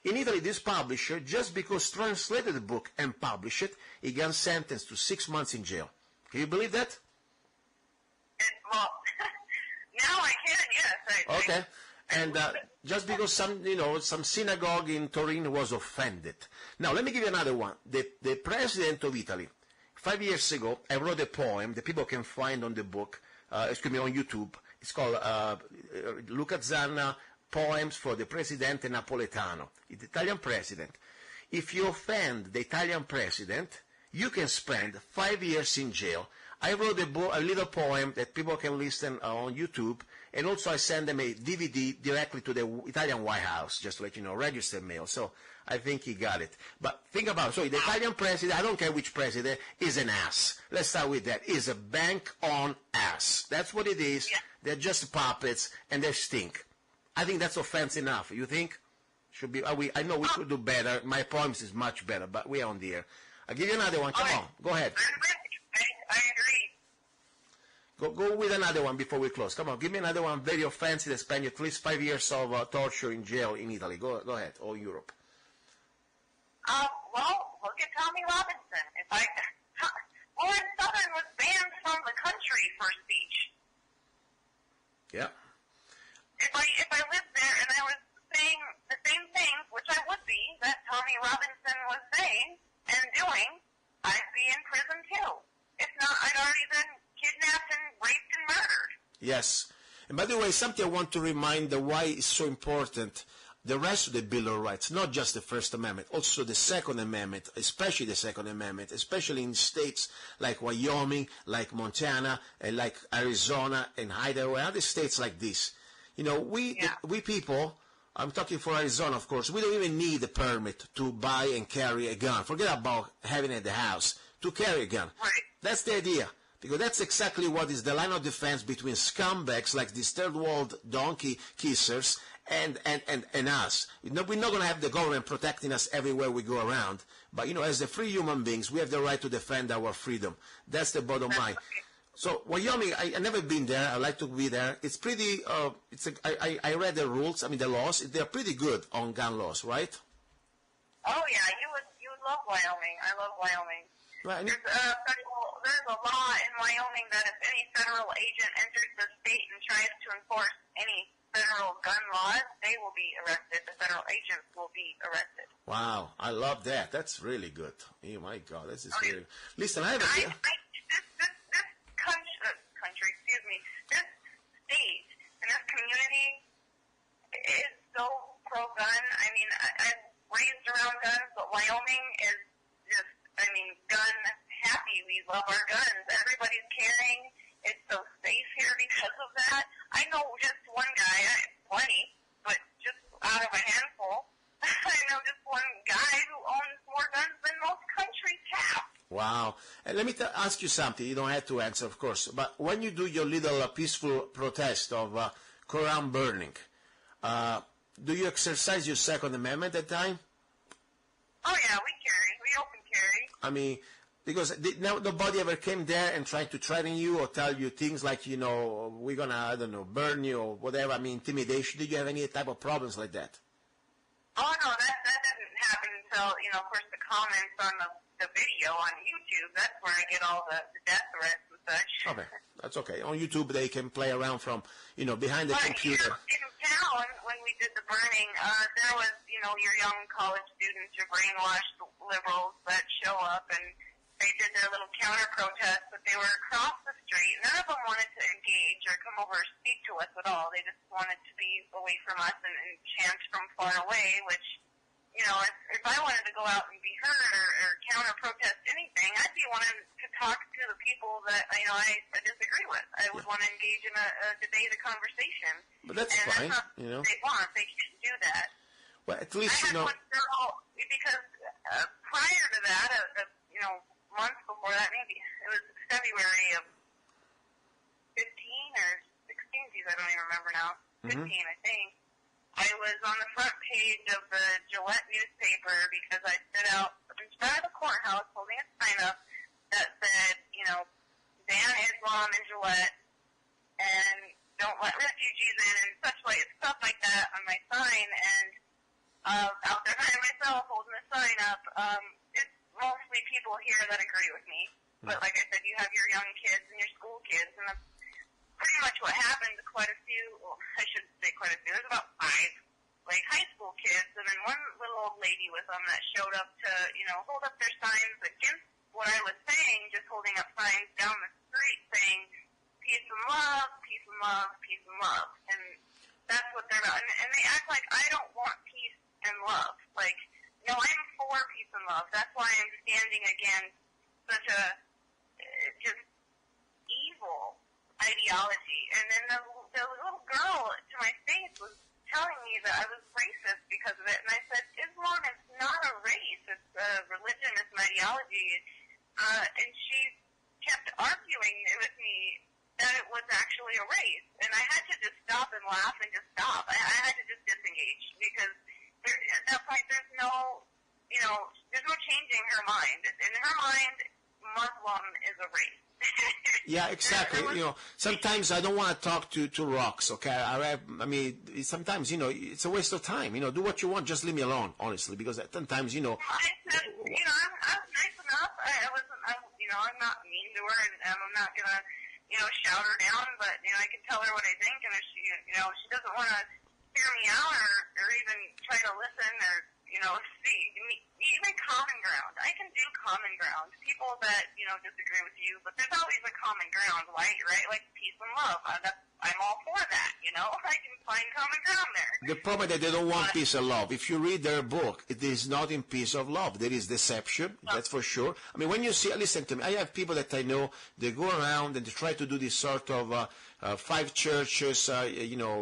In Italy, this publisher, just because translated the book and published it, he got sentenced to 6 months in jail. Can you believe that?
Well, now I can, yes.
Okay. And just because some synagogue in Turin was offended. Now, let me give you another one. The president of Italy, 5 years ago, I wrote a poem that people can find on the book, on YouTube. It's called Luca-Zanna, Poems for the Presidente Napoletano, the Italian president. If you offend the Italian president, you can spend 5 years in jail. I wrote a little poem that people can listen on YouTube, and also I send them a DVD directly to the Italian White House, just to let you know, registered mail. So I think he got it. But think about it. So the Italian president, I don't care which president, is an ass. Let's start with that. Is a bank on ass. That's what it is. Yeah. They're just puppets, and they stink. I think that's offense enough. You think? Should be. I know we could do better. My poems is much better, but we are on the air. I'll give you another one. Come on. Go ahead.
I agree.
Go with another one before we close. Come on, give me another one very offensive that spent at least 5 years of torture in jail in Italy. Go ahead, or Europe.
Well, look at Tommy Robinson. Warren Southern was banned from the country for speech.
Yeah.
If I lived there and I was saying the same things, which I would be, that Tommy Robinson was saying and doing, I'd be in prison too. If not, I'd already been kidnapped and raped and murdered.
Yes. And by the way, something I want to remind why it's so important, the rest of the Bill of Rights, not just the First Amendment, also the Second Amendment, especially the Second Amendment, especially in states like Wyoming, like Montana, and like Arizona and Idaho, and other states like this. You know, we people, I'm talking for Arizona, of course, we don't even need a permit to buy and carry a gun. Forget about having it at the house, to carry a gun.
Right.
That's the idea. Because that's exactly what is the line of defense between scumbags like these third world donkey kissers and us. We're not going to have the government protecting us everywhere we go around. But, you know, as the free human beings, we have the right to defend our freedom. That's the bottom line. So, Wyoming, I've never been there. I'd like to be there. It's pretty, I read the rules, the laws. They're pretty good on gun laws, right?
Oh, yeah, you would love Wyoming. I love Wyoming.
Right.
There's a law in Wyoming that if any federal agent enters the state and tries to enforce any federal gun laws, they will be arrested. The federal agents will be arrested.
Wow, I love that. That's really good. Oh my God, this is really. Listen, I have
this country, excuse me, this state and this community is so pro-gun. I mean, I'm raised around guns, but Wyoming is just, gun happy. We love our guns. Everybody's carrying. It's so safe here because of that. I know just one guy, plenty, but just out of a handful, I know just one guy who owns more guns than most countries have.
Wow. And let me ask you something. You don't have to answer, of course. But when you do your little peaceful protest of Koran burning, do you exercise your Second Amendment at that time?
Oh, yeah, we carry. We open carry.
Because nobody ever came there and tried to threaten you or tell you things like, we're going to, burn you or whatever, intimidation. Did you have any type of problems like that?
Oh, no, that didn't happen until, of course, the comments on the video on YouTube. That's where I get all the death threats and such.
Okay, that's okay. On YouTube, they can play around from, behind the computer.
In town, when we did the burning, there was, your young college students, your brainwashed liberals that show up and they did their little counter-protest, but they were across the street. None of them wanted to engage or come over or speak to us at all. They just wanted to be away from us and chant from far away, which, if I wanted to go out and be heard or counter-protest anything, I'd be wanting to talk to the people that, I disagree with. I would want to engage in a debate, a conversation.
But that's fine,
that's not what they want. They shouldn't do that.
Well, at least,
I had one girl, because prior to that, months before that, maybe it was February of 15 or 16, geez, I don't even remember now. 15, I think. I was on the front page of the Gillette newspaper because I stood out in front of the courthouse holding a sign up that said, ban Islam in Gillette and don't let refugees in and stuff like that on my sign. And out there by myself holding the sign up, it's mostly people here that agree with me. But like I said, you have your young kids and your school kids, and that's pretty much what happened to quite a few. Well, I shouldn't say quite a few. There's about 5, high school kids, and then one little old lady with them that showed up to, hold up their signs against what I was saying, just holding up signs down the street saying, peace and love, peace and love, peace and love. And that's what they're about. And they act like I don't want peace and love. No, I'm for peace and love. That's why I'm standing against such a just evil ideology. And then the little girl to my face was telling me that I was racist because of it. And I said, Islam is not a race. It's a religion. It's an ideology. And she kept arguing with me that it was actually a race. And I had to just stop and laugh and just stop. I had to just disengage because at that point there's no changing her mind. In her mind, Muslim is a race.
Yeah, exactly. Sometimes I don't want to talk to rocks. Okay, I mean, sometimes it's a waste of time. Do what you want, just leave me alone, honestly, because sometimes
I said, I'm nice enough. I'm not mean to her, and I'm not gonna, shout her down. But I can tell her what I think, and if she doesn't want to hear me out or even try to listen or see even common ground. I can do common ground. People that disagree with you, but there's always a common ground, right? Like peace and love. I'm all for that. I can find common ground there.
The problem is that they don't want peace and love. If you read their book, it is not in peace of love. There is deception, that's for sure. I mean, when you see, listen to me, I have people that I know, they go around and they try to do this sort of 5 churches,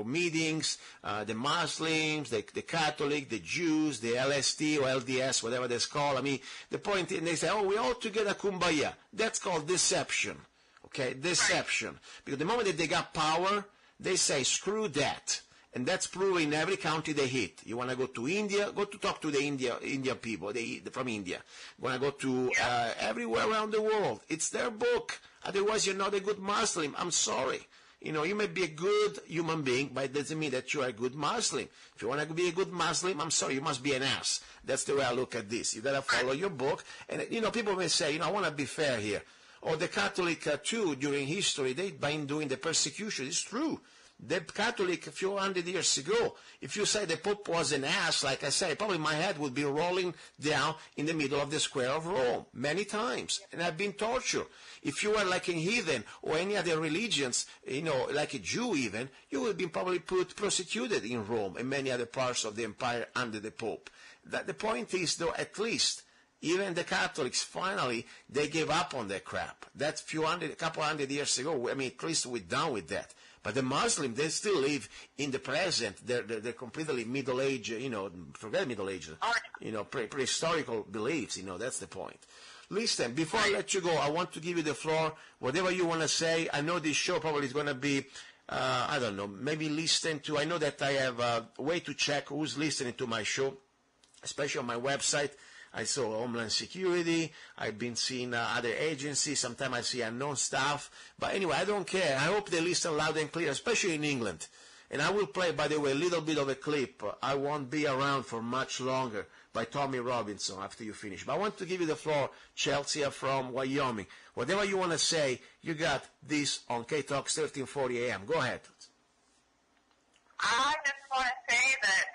meetings, the Muslims, the Catholic, the Jews, the LST or LDS, whatever that's called. I mean, the point is, they say, we all together kumbaya. That's called deception. Okay, deception. Because the moment that they got power, they say, screw that. And that's proven in every country they hit. You want to go to India, go to talk to the Indian people from India. You want to go to everywhere around the world. It's their book. Otherwise, you're not a good Muslim. I'm sorry. You may be a good human being, but it doesn't mean that you are a good Muslim. If you want to be a good Muslim, I'm sorry, you must be an ass. That's the way I look at this. You got to follow your book. And, people may say, I want to be fair here. Or the Catholic, too, during history, they've been doing the persecution. It's true. The Catholic, a few hundred years ago, if you say the Pope was an ass, like I say, probably my head would be rolling down in the middle of the square of Rome many times. And I've been tortured. If you were like a heathen or any other religions, like a Jew even, you would be probably prosecuted in Rome and many other parts of the empire under the Pope. The point is, though, at least, even the Catholics, finally, they gave up on that crap. That's a couple hundred years ago. I mean, at least we're done with that. But the Muslims, they still live in the present. They're completely Middle Age, forget Middle Age, prehistorical beliefs, that's the point. Listen, before I let you go, I want to give you the floor. Whatever you want to say, I know this show probably is going to be, I don't know, maybe listen to, I know that I have a way to check who's listening to my show, especially on my website. I saw Homeland Security. I've been seeing other agencies. Sometimes I see unknown stuff. But anyway, I don't care. I hope they listen loud and clear, especially in England. And I will play, by the way, a little bit of a clip. I won't be around for much longer by Tommy Robinson after you finish. But I want to give you the floor, Chelsea from Wyoming. Whatever you want to say, you got this on K-Talks 1340 AM. Go ahead.
I just want to say that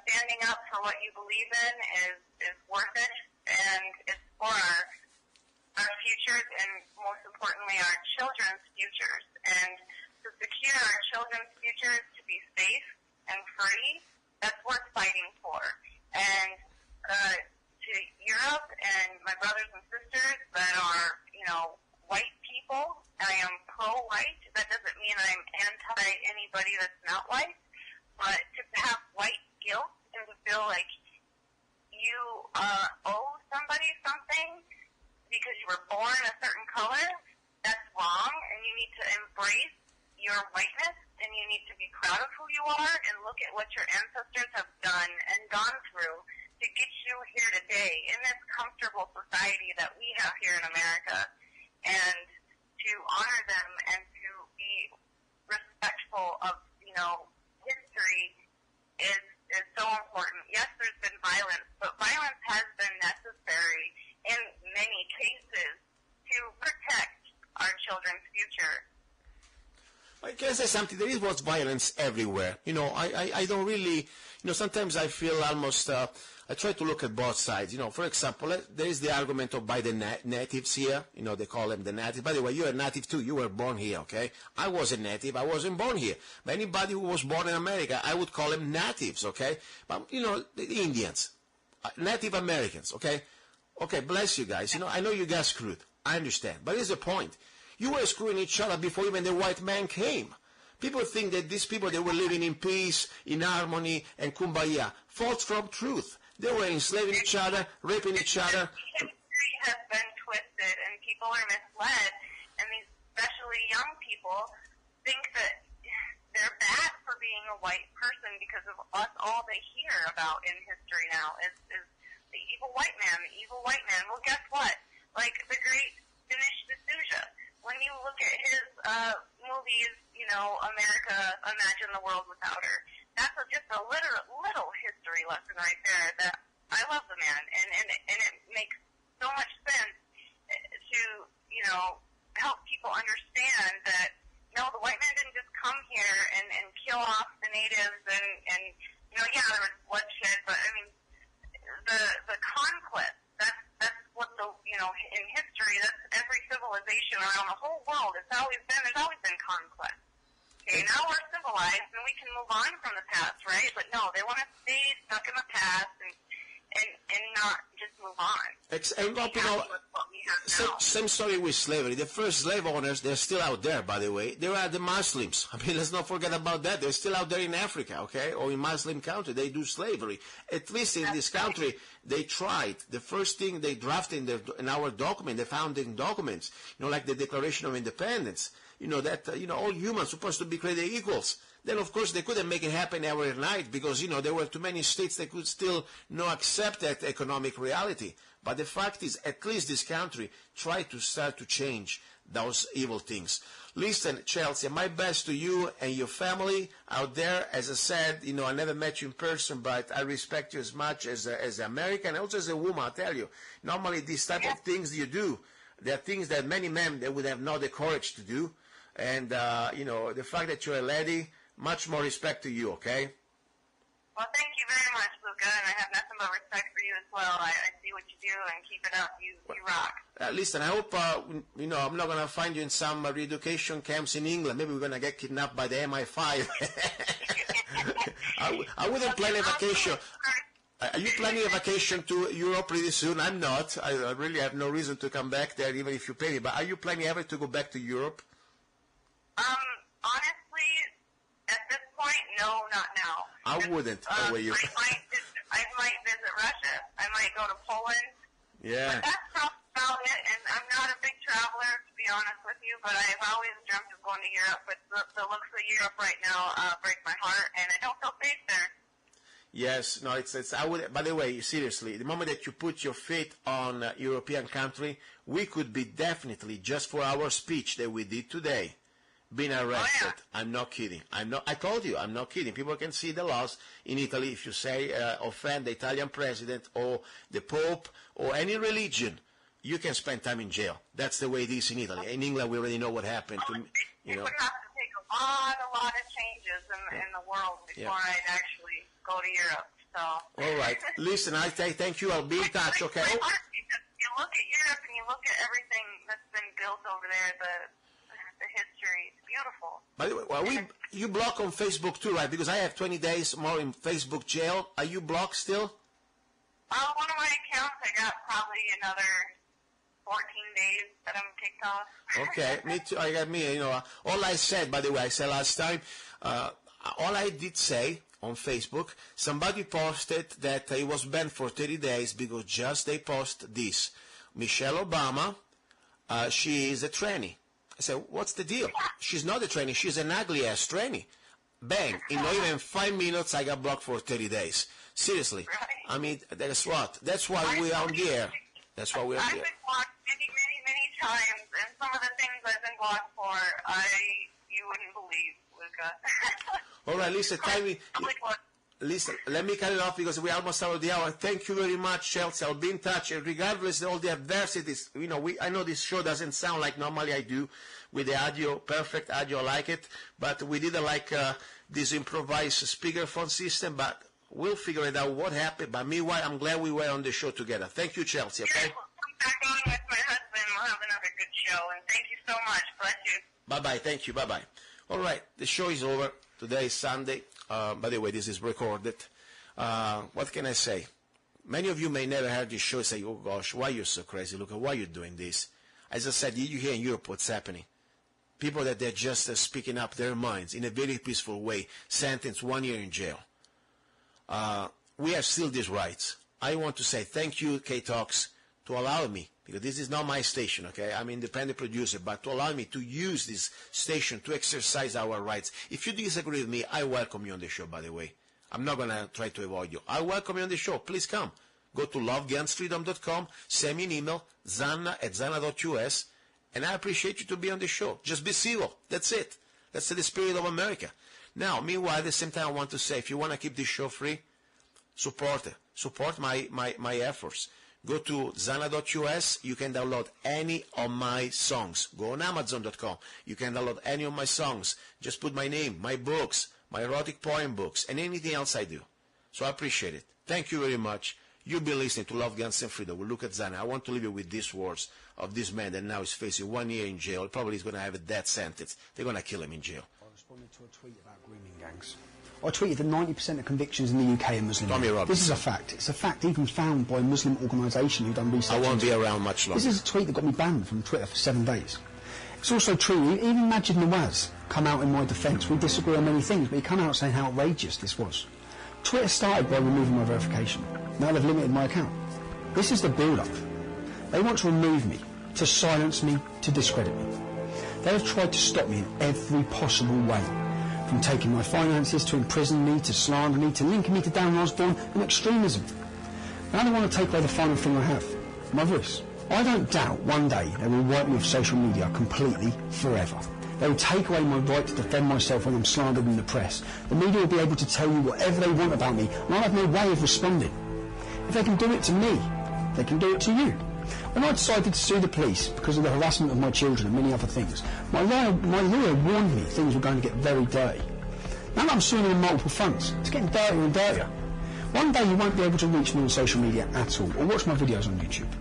standing up for what you believe in is worth it, and it's for our futures, and most importantly, our children's futures. And to secure our children's futures, to be safe and free, that's worth fighting for. And to Europe and my brothers and sisters that are, white people, I am pro-white. That doesn't mean I'm anti anybody that's not white, but to have white guilt and to feel like you owe somebody something because you were born a certain color, that's wrong, and you need to embrace your whiteness, and you need to be proud of who you are and look at what your ancestors have done and gone through to get you here today in this comfortable society that we have here in America, and to honor them and to be respectful of, history is so important. Yes, there's been violence, but violence has been necessary in many cases to protect our children's future.
I can say something. There was violence everywhere. I don't really, sometimes I feel almost, I try to look at both sides. For example, there is the argument of by the natives here. They call them the natives. By the way, you're a native too. You were born here, okay? I was a native. I wasn't born here. But anybody who was born in America, I would call them natives, okay? But, the Indians, Native Americans, okay? Okay, bless you guys. I know you got screwed. I understand. But here's the point. You were screwing each other before even the white man came. People think that these people, they were living in peace, in harmony, and kumbaya. False from truth. They were enslaving each other, raping each other.
History has been twisted, and people are misled, and these especially young people think that they're bad for being a white person because of all they hear about in history now is the evil white man, the evil white man. Well, guess what? Like the great Dinesh D'Souza, when you look I love the man, and it makes so much sense to, you know, help people understand that, no, the white man didn't just come here and kill off the natives and you know, yeah, there was bloodshed, but I mean, the conquest, that's what the, you know, in history, that's every civilization around the whole world, there's always been conquest. Okay, now we're civilized and we can move on from the past, right? But no, they want to stay stuck in the past and not just move on.
Same story with slavery. The first slave owners, they're still out there, by the way. They are the Muslims. I mean, let's not forget about that. They're still out there in Africa, okay, or in Muslim country. They do slavery. At least in this country, they tried. The first thing they drafted in our document, the founding documents, you know, like the Declaration of Independence, you know, that, you know, all humans supposed to be created equals. Then, of course, they couldn't make it happen overnight because, you know, there were too many states that could still not accept that economic reality. But the fact is, at least this country tried to start to change those evil things. Listen, Chelsea, my best to you and your family out there. As I said, you know, I never met you in person, but I respect you as much as an American, also as a woman, I'll tell you. Normally, these type of things you do, there are things that many men, they would have not the courage to do. And, you know, the fact that you're a lady, much more respect to you, okay?
Well, thank you very much, Luca, and I have nothing but respect for you as well. I see what you do, and keep it up. You rock.
Listen, I hope, you know, I'm not going to find you in some re-education camps in England. Maybe we're going to get kidnapped by the MI5. I wouldn't plan a vacation. Are you planning a vacation to Europe pretty soon? I'm not. I really have no reason to come back there, even if you pay me. But are you planning ever to go back to Europe?
Honestly, at this point, no, not now.
I wouldn't.
I might visit Russia. I might go to Poland.
Yeah.
But that's about it, and I'm not a big traveler, to be honest with you, but I've always dreamt of going to Europe, but the looks of Europe right now break my heart, and I don't feel safe there.
Yes, no, I would, by the way, seriously, the moment that you put your feet on a European country, we could be definitely, just for our speech that we did today, being arrested.
Oh, yeah.
I'm not kidding. I told you, I'm not kidding. People can see the laws in Italy. If you say, offend the Italian president or the Pope or any religion, you can spend time in jail. That's the way it is in Italy. In England, we already know what happened to me.
It would have to take a lot of changes in the world before I'd actually go to Europe. So.
All right. Listen, I thank you. I'll be in touch, okay?
You look at Europe and you look at everything that's been built over there, the history. It's beautiful. By the way,
well, you block on Facebook too, right? Because I have 20 days more in Facebook jail. Are you blocked still?
One of my accounts, I got probably another 14 days that I'm kicked off.
Okay, me too. I got me, you know, all I said, by the way, I said last time, all I did say on Facebook, somebody posted that he was banned for 30 days because just they post this. Michelle Obama, she is a tranny. I said, what's the deal? She's not a tranny. She's an ugly-ass tranny. Bang. In not even 5 minutes, I got blocked for 30 days. Seriously.
Right.
I mean, that's what. That's why we're on the air. That's why we're on the air.
I've been blocked many times, and some of the things I've been blocked for, you wouldn't believe, Luca.
All right, listen, listen, let me cut it off because we're almost out of the hour. Thank you very much, Chelsea. I'll be in touch. And regardless of all the adversities, you know, I know this show doesn't sound like normally I do with the audio, perfect audio, like it, but we didn't like this improvised speakerphone system, but we'll figure it out what happened. But meanwhile, I'm glad we were on the show together. Thank you, Chelsea, okay?
Come back on with my husband. We'll have another good show, and thank you so much. Bless you.
Bye-bye. Thank you. Bye-bye. All right, the show is over. Today is Sunday. By the way, this is recorded. What can I say? Many of you may never heard this show and say, oh gosh, why are you so crazy? Look, why are you doing this? As I said, you hear in Europe what's happening. People that they're just speaking up their minds in a very peaceful way, sentenced 1 year in jail. We have still these rights. I want to say thank you, K-Talks, to allow me, because this is not my station, okay? I'm an independent producer, but to allow me to use this station to exercise our rights. If you disagree with me, I welcome you on the show, by the way. I'm not going to try to avoid you. I welcome you on the show. Please come. Go to lovegunsfreedom.com, send me an email, zanna@zanna.us, and I appreciate you to be on the show. Just be civil. That's it. That's the spirit of America. Now, meanwhile, at the same time, I want to say, if you want to keep this show free, support it. support my efforts. Go to zanna.us. You can download any of my songs. Go on Amazon.com. You can download any of my songs. Just put my name, my books, my erotic poem books, and anything else I do. So I appreciate it. Thank you very much. You've been listening to Love, Guns, and Freedom with luca-zanna. I want to leave you with these words of this man that now is facing 1 year in jail. Probably is going to have a death sentence. They're going to kill him in jail.
I responded to a tweet about grooming gangs. I tweeted that 90% of convictions in the UK are Muslim.
Tommy Robinson.
This is a fact. It's a fact even found by a Muslim organisation who've done research.
I won't be around much longer.
This is a tweet that got me banned from Twitter for 7 days. It's also true, even Majid Nawaz come out in my defence. We disagree on many things, but he come out saying how outrageous this was. Twitter started by removing my verification. Now they've limited my account. This is the build-up. They want to remove me, to silence me, to discredit me. They have tried to stop me in every possible way, from taking my finances, to imprison me, to slander me, to linking me to Dan Osborne and extremism. Now they want to take away the final thing I have, my voice. I don't doubt one day they will wipe me off social media completely, forever. They will take away my right to defend myself when I'm slandered in the press. The media will be able to tell you whatever they want about me, and I'll have no way of responding. If they can do it to me, they can do it to you. When I decided to sue the police because of the harassment of my children and many other things, my lawyer warned me things were going to get very dirty. Now that I'm suing on multiple fronts, it's getting dirtier and dirtier. One day you won't be able to reach me on social media at all, or watch my videos on YouTube.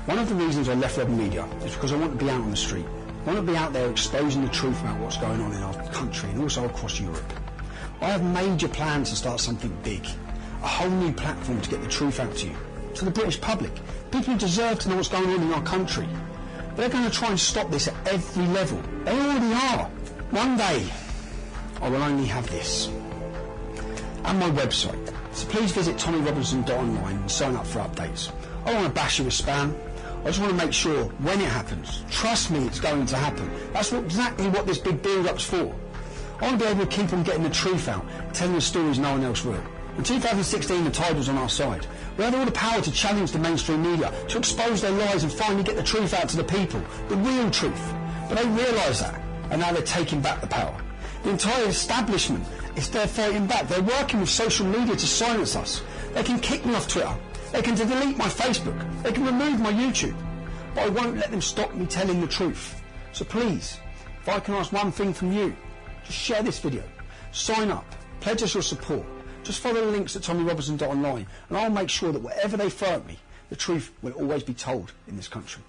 One of the reasons I left web media is because I want to be out on the street. I want to be out there exposing the truth about what's going on in our country and also across Europe. I have major plans to start something big, a whole new platform to get the truth out to you, to the British public, people who deserve to know what's going on in our country. But they're going to try and stop this at every level. They already are. One day, I will only have this. And my website. So please visit tommyrobinson.online and sign up for updates. I don't want to bash you with spam. I just want to make sure when it happens, trust me, it's going to happen. That's exactly what this big build-up's for. I want to be able to keep on getting the truth out, telling the stories no one else will. In 2016, the tide was on our side. We had all the power to challenge the mainstream media, to expose their lies and finally get the truth out to the people, the real truth. But they realise that, and now they're taking back the power. The entire establishment is there fighting back. They're working with social media to silence us. They can kick me off Twitter. They can delete my Facebook. They can remove my YouTube. But I won't let them stop me telling the truth. So please, if I can ask one thing from you, just share this video. Sign up. Pledge us your support. Just follow the links at tommyrobinson.online and I'll make sure that whatever they throw at me, the truth will always be told in this country.